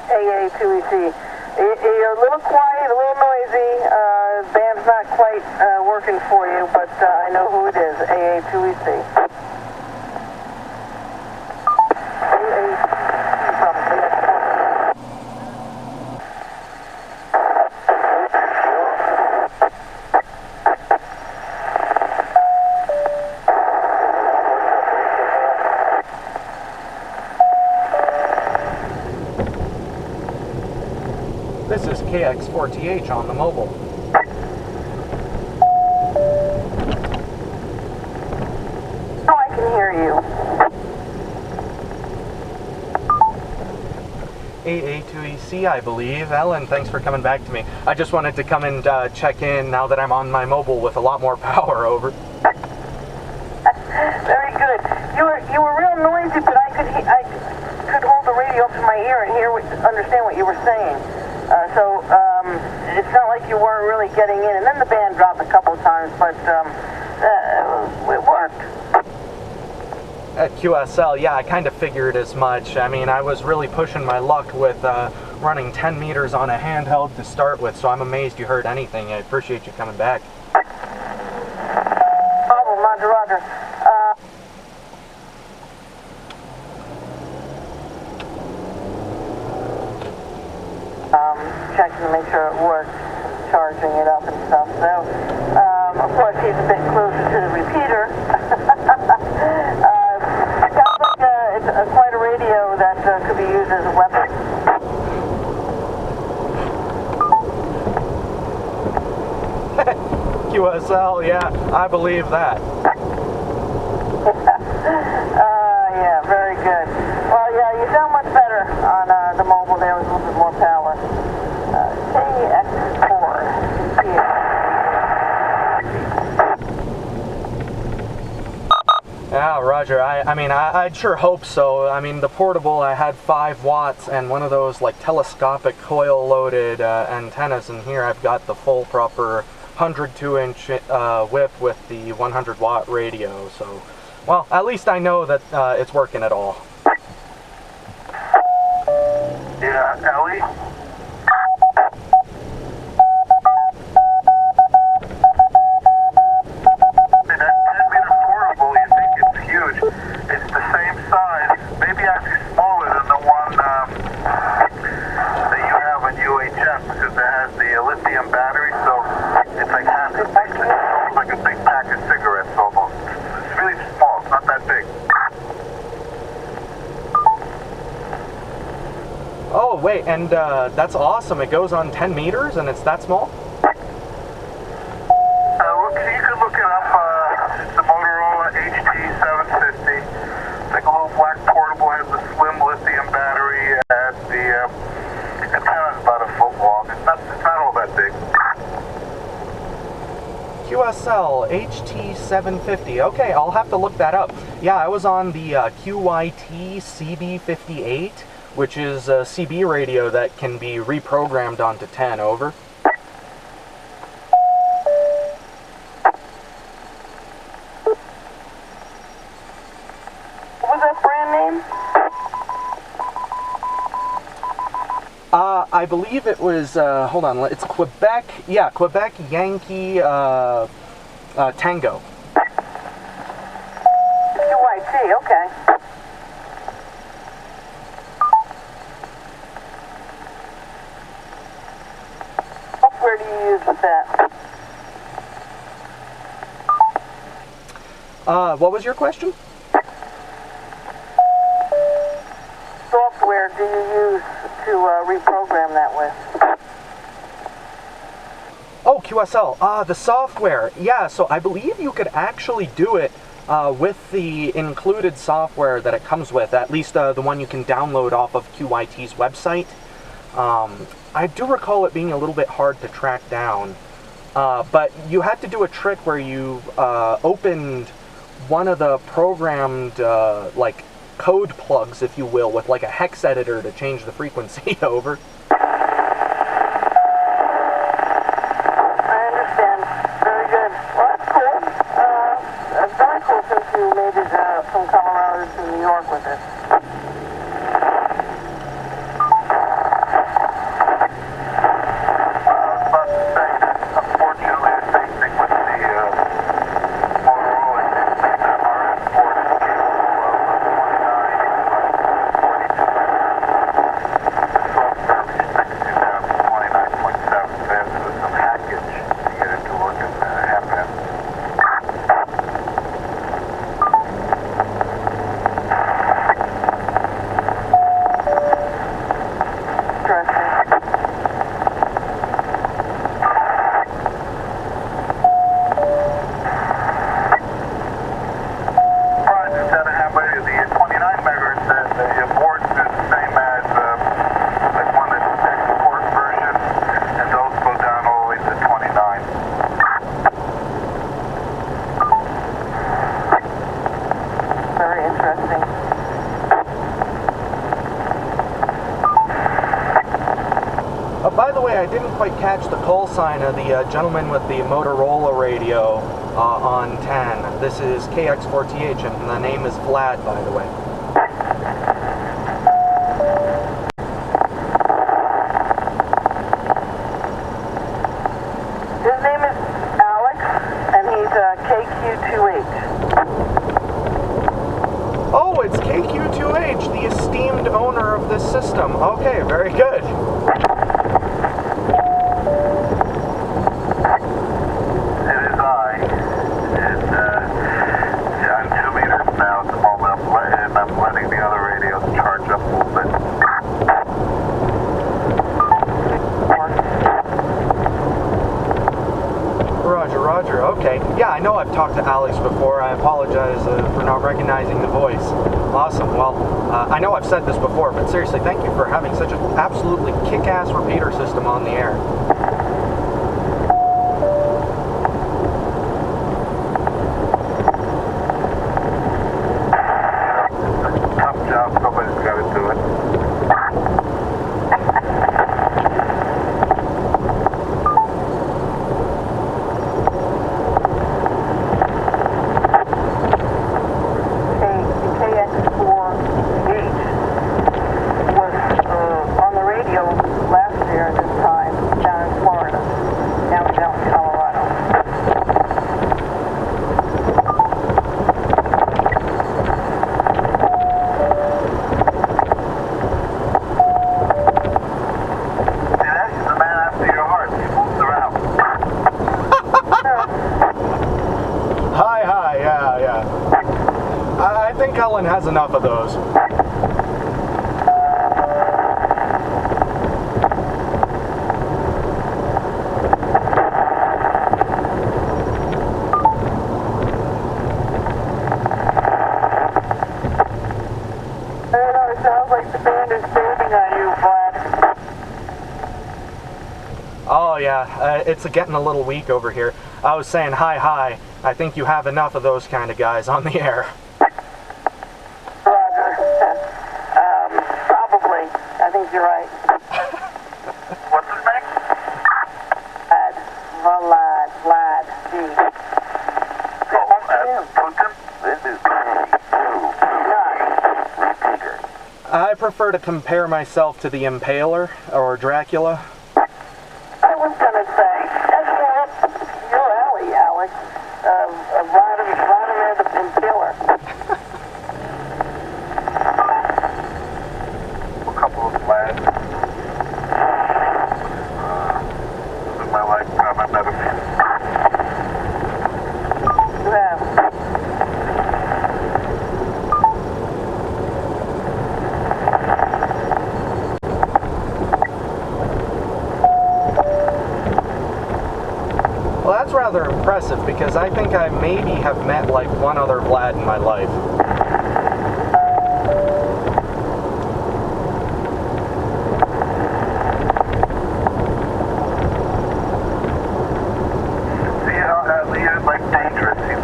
AA2EC. You're a little quiet, a little noisy. Band's not quite working for you, but I know who it is. AA2EC. This is KX4TH on the mobile. Oh, I can hear you. AA2EC, I believe. Ellen, thanks for coming back to me. I just wanted to come and check in now that I'm on my mobile with a lot more power, over. Very good. You were real noisy, but I could hold the radio up to my ear and understand what you were saying. So it's not like you weren't really getting in. And then the band dropped a couple of times, but it worked. At QSL, yeah, I kind of figured as much. I mean, I was really pushing my luck with running 10 meters on a handheld to start with, so I'm amazed you heard anything. I appreciate you coming back. Problem, Roger. Checking to make sure it works, charging it up and stuff. So, of course, he's a bit closer to the repeater. It sounds like it's quite a radio that could be used as a weapon. QSL, yeah, I believe that. Yeah, very good. Well, yeah, you sound much better on the mobile there with a little bit more power. KX4. Yeah, Roger. I mean, I'd sure hope so. I mean, the portable, I had 5 watts and one of those like telescopic coil-loaded antennas, and here I've got the full proper 102-inch whip with the 100-watt radio. So, well, at least I know that it's working at all. Yeah, Ellie? It's the same size, maybe actually smaller than the one that you have in UHF, because it has the lithium battery, so it's like half as big. It's almost like a big pack of cigarettes almost. It's really small, it's not that big. Oh, wait, and that's awesome. It goes on 10 meters and it's that small? You can look it up. It's the Motorola HT750. It's like a little black portable, has a slim lithium battery, and the antenna's about a foot long. It's not all that big. QSL HT750. Okay, I'll have to look that up. Yeah, I was on the QYT CB58, which is a CB radio that can be reprogrammed onto 10, over. What was that brand name? I believe it was, hold on, it's Quebec, yeah, Quebec Yankee Tango. QYT, okay. Where do you use with that? What was your question? Software do you use to reprogram that with? Oh, QSL, the software. Yeah, so I believe you could actually do it with the included software that it comes with, at least the one you can download off of QYT's website. I do recall it being a little bit hard to track down, but you had to do a trick where you opened one of the programmed, like, code plugs, if you will, with like a hex editor to change the frequency, over. I understand. Very good. Well, that's cool. It's very cool since you made it from Colorado to New York with it. I didn't quite catch the call sign of the gentleman with the Motorola radio on 10. This is KX4TH, and the name is Vlad, by the way. His name is Alex, and he's KQ2H. Oh, it's KQ2H, the esteemed owner of this system. Okay, very good. It is I. And I'm 2 meters now at the moment. I'm letting the other radios charge up a little bit. Roger, roger. Okay. Yeah, I know I've talked to Alex before. I apologize for not recognizing the voice. Awesome. Well, I know I've said this before, but seriously, thank you for having such an absolutely kick-ass repeater system on the air. Tough job. Somebody's got to do it. I think Ellen has enough of those. It sounds like the band is baiting on you, Vlad. Oh yeah, it's getting a little weak over here. I was saying hi. I think you have enough of those kind of guys on the air. Roger. Probably. I think you're right. What's his name? Vlad. G. Putin? This is repeater. I prefer to compare myself to the Impaler or Dracula. I was gonna say, that's your alley, Alex. Vladimir the Impaler. A couple of lads. This is my lifetime. I met him. You have. Well, that's rather impressive because I think I maybe have met like one other Vlad in my life. Leah's like dangerous. He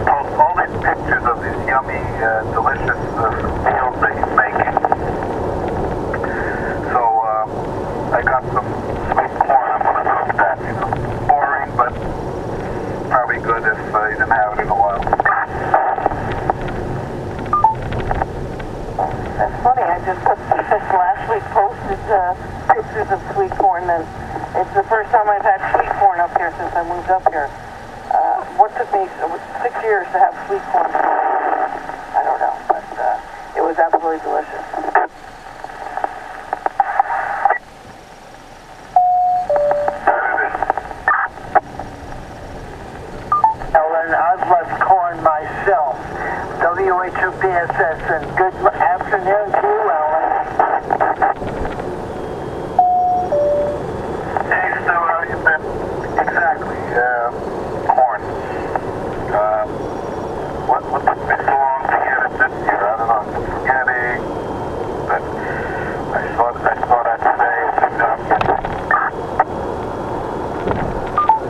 posts all these pictures of these yummy, delicious meals that he's making. So I got some sweet corn. I'm gonna cook that. You know, boring, but probably good if you didn't have it in a while. That's funny. I just last week posted pictures of sweet corn, and it's the first time I've had sweet corn up here since I moved up here. What took me 6 years to have sweet corn? I don't know, but it was absolutely delicious. Ellen, I've left corn myself. WHOPSS, and good afternoon to you, Ellen. Hey, so you said exactly corn. What took me so long to get it this year? I don't know. I'm forgetting. But I saw that today.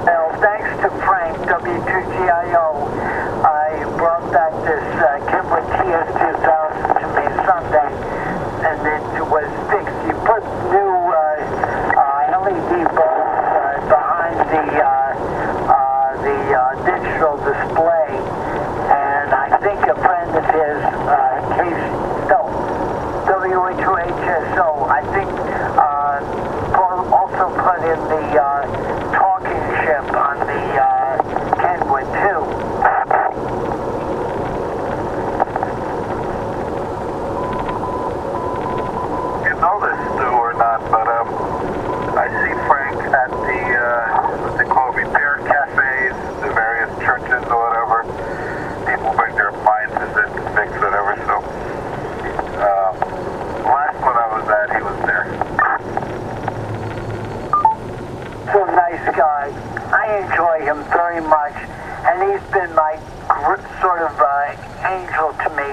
Well, thanks to Frank, W2GIO, I brought back this Kimber TS2000 to me Sunday, and it was big WHO. I think also put in the talking ship on the Kenwood too. You know this, Stu, or not, but I see Frank at the what they call repair cafes, the various churches or whatever. People bring their appliances in to fix whatever. So last one I was at, he was there. So nice guy. I enjoy him very much, and he's been my sort of angel to me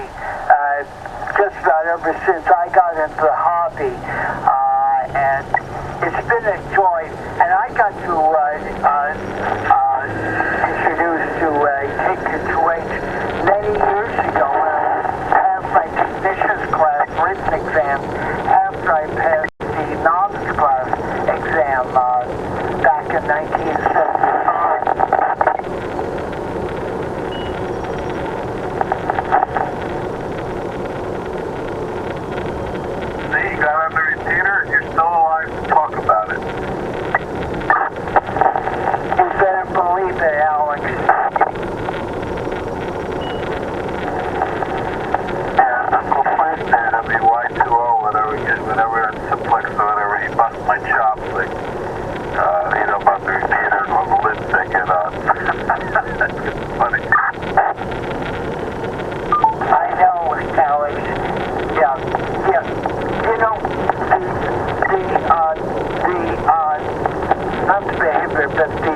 just about ever since I got into the hobby. And it's been a joy, and I got to introduce to KQH many years ago when I passed my technician's class written exam after I passed the novice class exam back in 1975. See, you got on the repeater, you're still alive to talk about it. You better believe it, Alex. Yeah, Uncle Frank there, WY2O, whatever in Simplex or whatever, he busts my chops, like, about the repeater and all the lids they get on. It's funny. I know, Alex. Yeah. You know, not the behavior, but the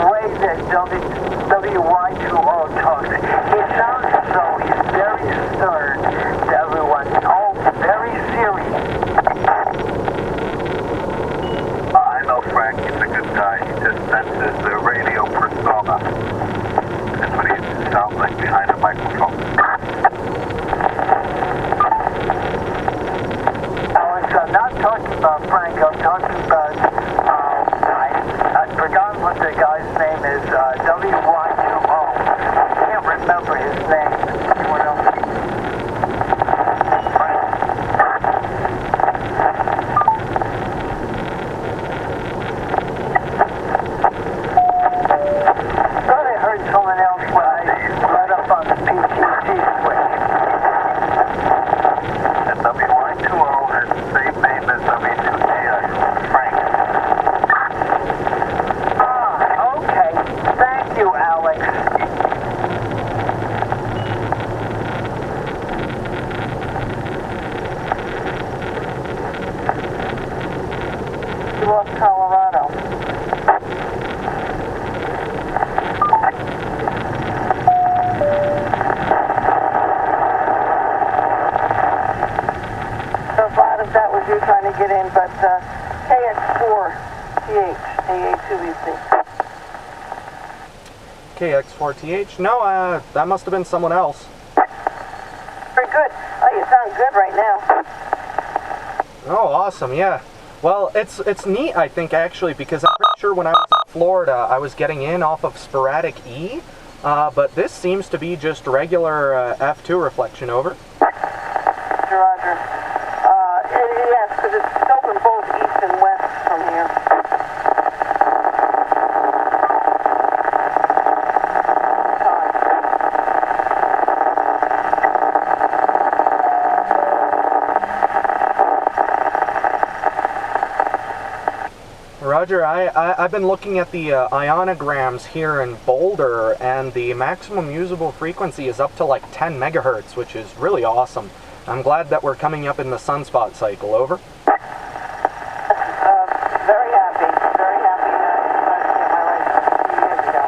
way that WY2O talks, he sounds as though he's very stern to everyone. Oh, very serious. I know Frank, he's a good guy. He just senses the radio persona. That's what he sounds like behind a microphone. Alex, I'm not talking about Frank. I'm talking about, I've forgotten what the guy's name is, WY2O. I can't remember his name. Anyone else? Thought I heard someone else when I read up on the PTT switch. And WY2O has the same name as W2GI, Frank. Ah, okay. Thank you, Alex. You lost Colorado. So glad if that was you trying to get in, but KX4TH, AA2EC. KX4TH? No, that must have been someone else. Very good. Oh, you sound good right now. Oh, awesome, yeah. Well, it's neat, I think, actually, because I'm pretty sure when I was in Florida, I was getting in off of sporadic E, but this seems to be just regular F2 reflection, over. Roger. Yes, because it's open both east and west from here. Roger, I've been looking at the ionograms here in Boulder, and the maximum usable frequency is up to like 10 megahertz, which is really awesome. I'm glad that we're coming up in the sunspot cycle, over. Very happy. Very happy to get my license a few years ago.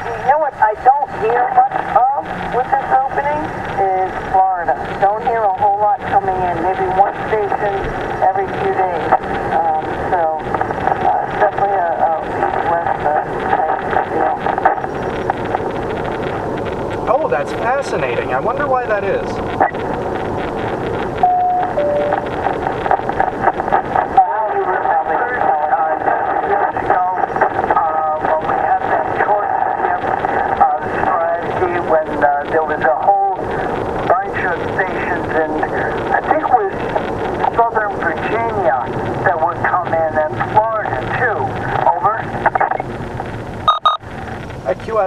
You know what I don't hear much of with this opening is Florida. Don't hear a whole lot coming in. Maybe one station every few days. So it's definitely a east-west type deal. Oh, that's fascinating. I wonder why that is. There was a whole bunch of stations, and I think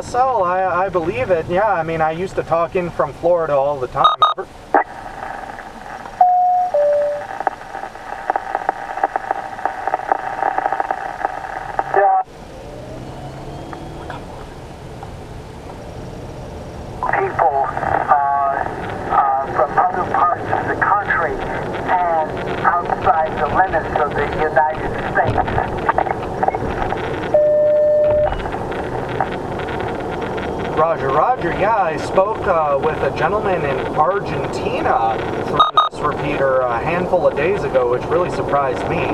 QSL, I believe it. Yeah, I mean, I used to talk in from Florida all the time. Over. People from other parts of the country and outside the limits of the United States. Roger, Roger. Yeah, I spoke with a gentleman in Argentina through this repeater a handful of days ago, which really surprised me.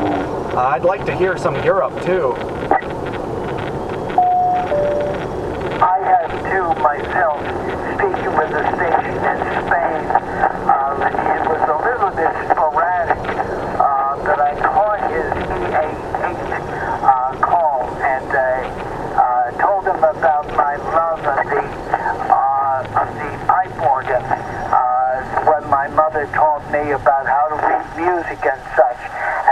I'd like to hear some Europe, too. I had too myself speaking with a station in Spain. It was a little bit sporadic, but I caught his EA8 call and told him about my love of the pipe organ. When my mother taught me about how to read music and such,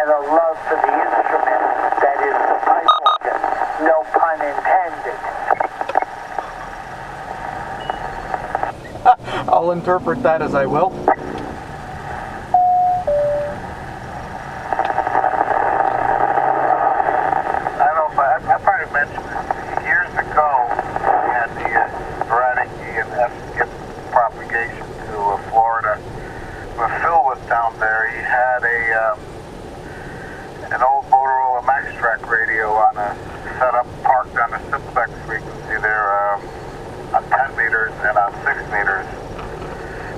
and a love for the instrument that is the pipe organ. No pun intended. I'll interpret that as I will. I don't know if I probably mentioned this. Years ago, we had the sporadic EMF skip propagation to Florida. When Phil was down there, he had an old Motorola Maxtrack radio on a setup parked on a simplex frequency there on 10 meters and on 6 meters.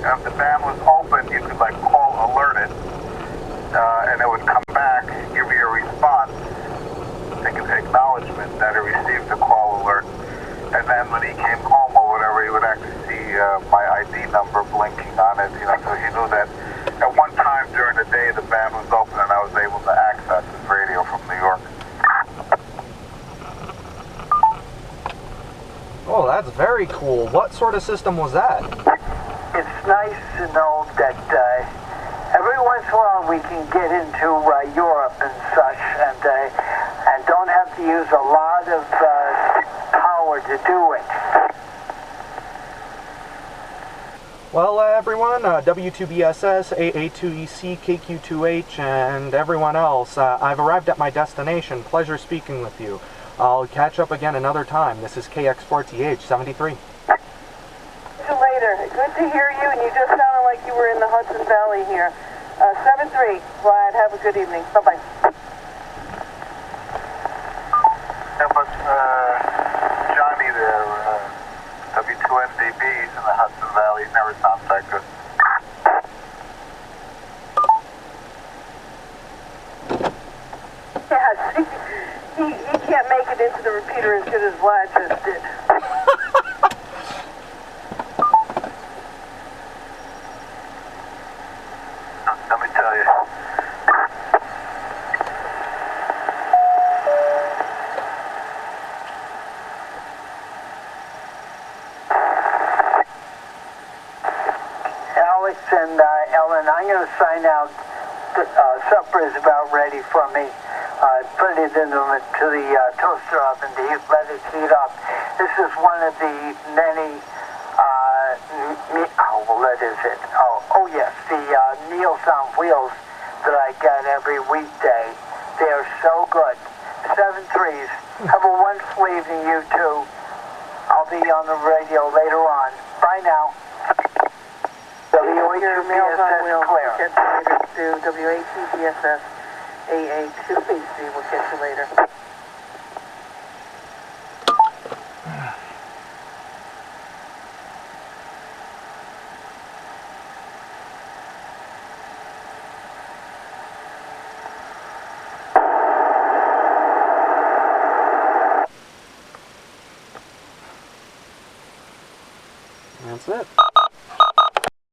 And if the band was open, you could like call alert it, and it would come back, give you a response, take an acknowledgement that it received the call alert, and then when he came home or whatever, he would actually see my ID number blinking on it, so he knew that at one time during the day the band was open and I was able to access his radio from New York. Oh, that's very cool. What sort of system was that? It's nice to know that every once in a while we can get into Europe and such, and don't have to use a lot of power to do it. Well, everyone, W2BSS, AA2EC, KQ2H, and everyone else, I've arrived at my destination. Pleasure speaking with you. I'll catch up again another time. This is KX4TH 73. Later. Good to hear you, and you just sounded like you were in the Hudson Valley here. 7-3. Glad. Have a good evening. Bye-bye. Yeah, but Johnny there, W2NDB's in the Hudson Valley, never sounds that good. Yes, he can't make it into the repeater as good as Vlad just did. Let me tell you. Alex and Ellen, I'm going to sign out. Supper is about ready for me. Put it into the toaster oven to let it heat up. This is one of the many, what is it? Oh yes, the Meals on Wheels that I get every weekday. They are so good. 7-3s. Have a wonderful evening, you two. I'll be on the radio later on. Bye now. Your Meals on Wheels. Clear. Catch you later to WATBSS AA2AC. We'll catch you later.